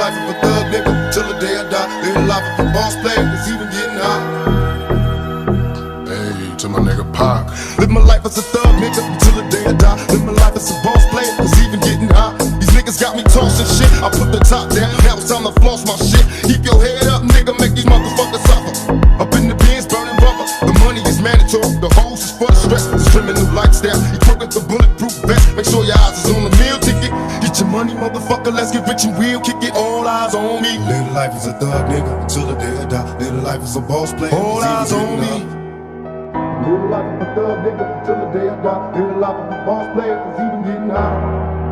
life of a thug nigga till the day I die. Live the life of a boss player, cause even getting high. Hey, to my nigga Pac. Live my life as a thug nigga till the day I die. Live my life as a boss player, cause even getting high. These niggas got me tossing shit. I put the top down, now it's time to floss my shit. Keep your head up, nigga, make these motherfuckers suffer. Up in the bins, burning rubber. The money is mandatory, the hose is for the stress. It's trimming new lifestyle, equip with the bulletproof vest. Make sure your eyes is on the meal ticket. Get your money, motherfucker, let's get rich and real. Kick it, all eyes on me. Live life as a thug nigga until the day I die. Live life as a boss player, all eyes on me. Live life as a thug nigga until the day I die. Live life as a boss player, cause even getting high.